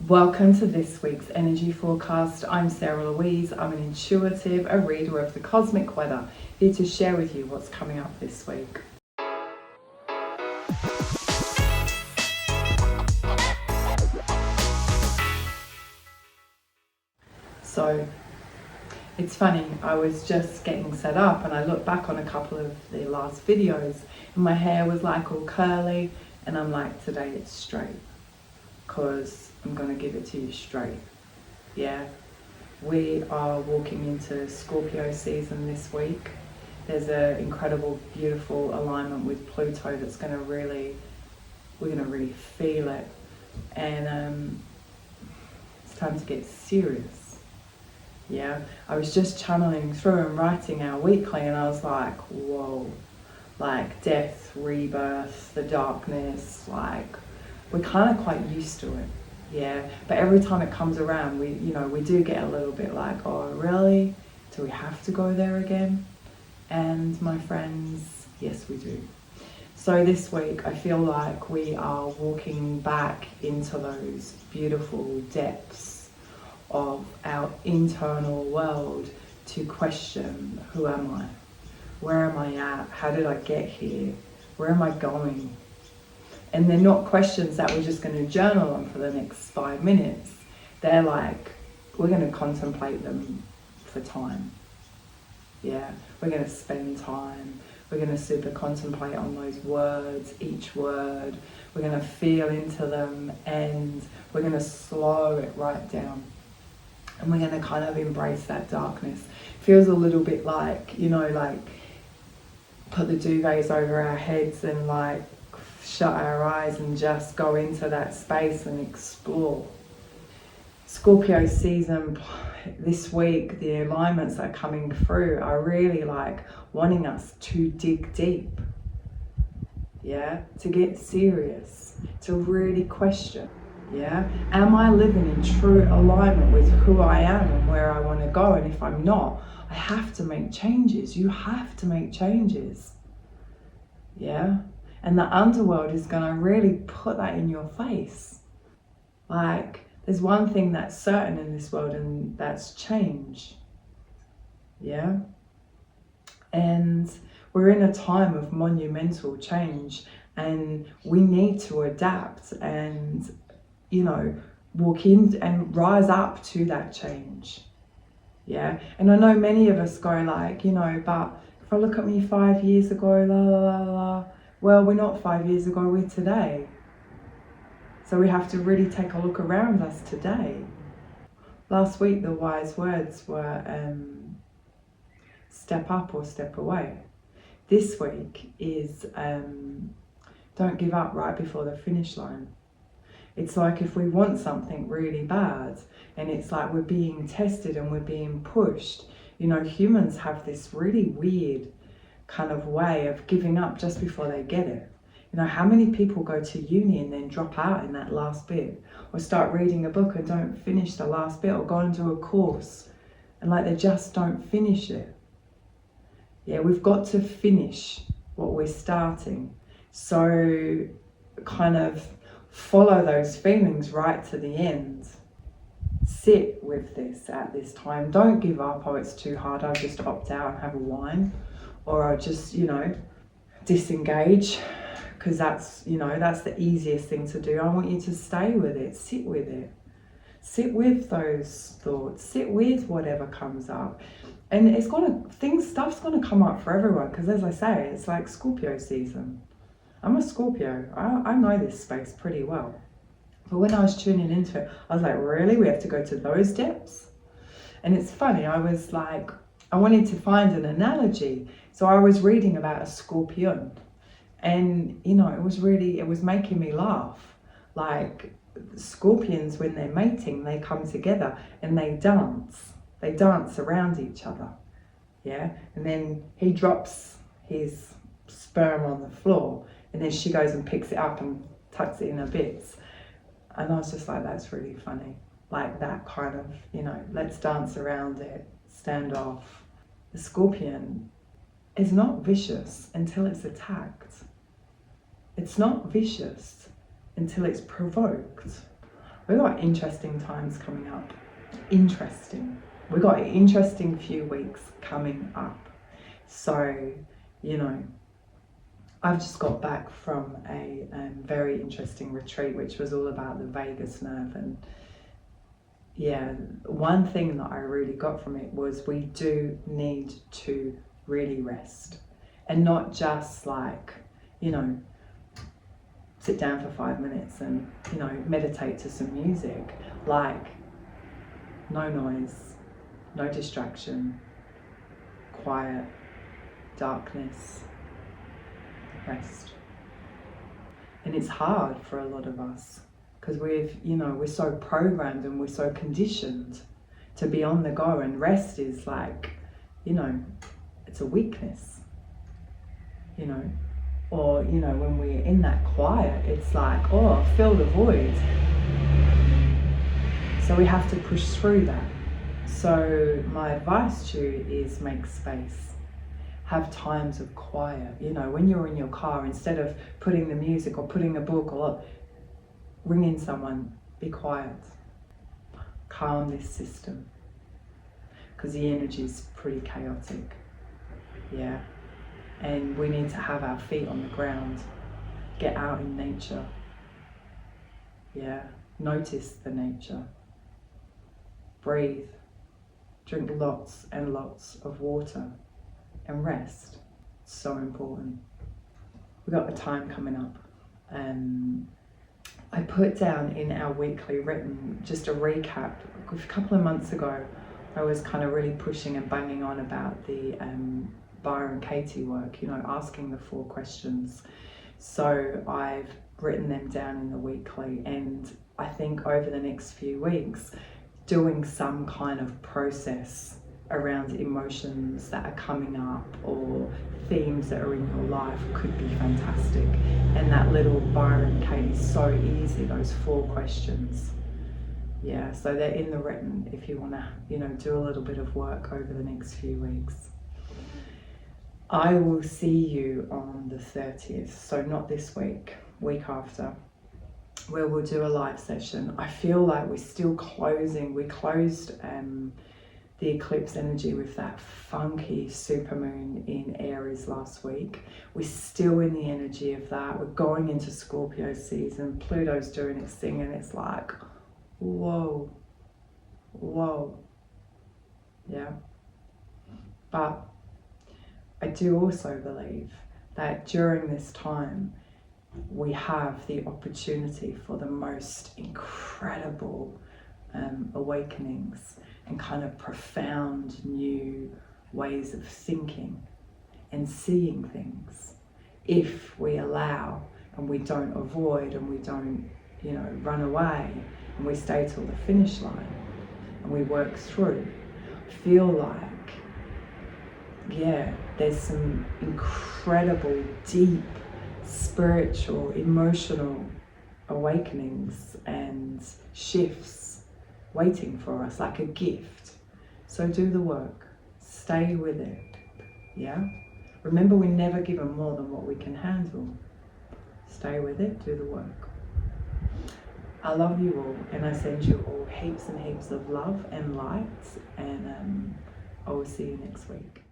Welcome to this week's energy forecast. I'm Sarah Louise. I'm an intuitive, a reader of the cosmic weather, here to share with you what's coming up this week. So, it's funny, I was just getting set up and I looked back on a couple of the last videos and my hair was like all curly, and I'm like, today it's straight, because I'm going to give it to you straight. Yeah, we are walking into Scorpio season this week. There's an incredible, beautiful alignment with Pluto that's going to really, we're going to really feel it. And it's time to get serious. Yeah, I was just channeling through and writing our weekly, and I was like, whoa, like death, rebirth, the darkness, like we're kind of quite used to it. Yeah, but every time it comes around, we do get a little bit like, oh really? Do we have to go there again? And my friends, yes we do. So this week I feel like we are walking back into those beautiful depths of our internal world to question, who am I? Where am I at? How did I get here? Where am I going? And they're not questions that we're just going to journal on for the next 5 minutes. They're like, we're going to contemplate them for time. Yeah, we're going to spend time. We're going to super contemplate on those words, each word. We're going to feel into them, and we're going to slow it right down. And we're going to kind of embrace that darkness. Feels a little bit like, like put the duvets over our heads and like shut our eyes and just go into that space and explore. Scorpio season this week, the alignments that are coming through are really like wanting us to dig deep. Yeah, to get serious, to really question. Yeah, am I living in true alignment with who I am and where I want to go? And if I'm not, I have to make changes. You have to make changes. Yeah, and the underworld is going to really put that in your face. Like, there's one thing that's certain in this world, and that's change. Yeah, and we're in a time of monumental change, and we need to adapt and walk in and rise up to that change. Yeah, and I know many of us go like, but if I look at me 5 years ago, la la la la, well, we're not 5 years ago, we're today. So we have to really take a look around us today. Last week, the wise words were step up or step away. This week is don't give up right before the finish line. It's like if we want something really bad and it's like we're being tested and we're being pushed, humans have this really weird kind of way of giving up just before they get it. How many people go to uni and then drop out in that last bit, or start reading a book and don't finish the last bit, or go into a course and like they just don't finish it. Yeah, we've got to finish what we're starting. So kind of follow those feelings right to the end. Sit with this at this time. Don't give up. Oh, it's too hard, I'll just opt out and have a wine, or I'll just disengage, because that's the easiest thing to do. I want you to stay with it. Sit with it. Sit with those thoughts. Sit with whatever comes up. And stuff's gonna come up for everyone, because as I say, it's like Scorpio season. I'm a Scorpio. I know this space pretty well. But when I was tuning into it, I was like, really? We have to go to those depths? And it's funny, I was like, I wanted to find an analogy. So I was reading about a scorpion. And, it was making me laugh. Like, scorpions, when they're mating, they come together and they dance. They dance around each other. Yeah? And then he drops his sperm on the floor, and then she goes and picks it up and tucks it in her bits. And I was just like, that's really funny. Like that kind of, let's dance around it, stand off. The scorpion is not vicious until it's attacked. It's not vicious until it's provoked. We've got interesting times coming up. Interesting. We've got an interesting few weeks coming up. So, you know, I've just got back from a very interesting retreat, which was all about the vagus nerve. And yeah, one thing that I really got from it was we do need to really rest, and not just like, you know, sit down for 5 minutes and, you know, meditate to some music. Like, no noise, no distraction, quiet, darkness, rest. And it's hard for a lot of us because we're so programmed and we're so conditioned to be on the go, and rest is like, you know, it's a weakness, you know. Or, you know, when we're in that quiet, it's like, oh, fill the void. So we have to push through that. So my advice to you is make space. Have times of quiet. You know, when you're in your car, instead of putting the music or putting a book or ring in someone, be quiet. Calm this system. Because the energy is pretty chaotic. Yeah. And we need to have our feet on the ground. Get out in nature. Yeah. Notice the nature. Breathe. Drink lots and lots of water. And rest. It's so important. We've got a time coming up. I put down in our weekly written just a recap. A couple of months ago, I was kind of really pushing and banging on about the Byron Katie work, you know, asking the 4 questions. So I've written them down in the weekly, and I think over the next few weeks, doing some kind of process around emotions that are coming up or themes that are in your life could be fantastic. And that little Byron Katie is so easy, those 4 questions. Yeah, so they're in the written if you want to, you know, do a little bit of work over the next few weeks. I will see you on the 30th, so not this week, week after, where we'll do a live session. I feel like we're still closing. We closed the eclipse energy with that funky supermoon in Aries last week. We're still in the energy of that. We're going into Scorpio season. Pluto's doing its thing, and it's like, whoa, whoa, yeah. But I do also believe that during this time, we have the opportunity for the most incredible awakenings and kind of profound new ways of thinking and seeing things, if we allow and we don't avoid and we don't, you know, run away, and we stay till the finish line and we work through. Feel like, yeah, there's some incredible, deep, spiritual, emotional awakenings and shifts waiting for us, like a gift. So do the work, stay with it, yeah? Remember, we're never given more than what we can handle. Stay with it, do the work. I love you all, and I send you all heaps and heaps of love and light, and I will see you next week.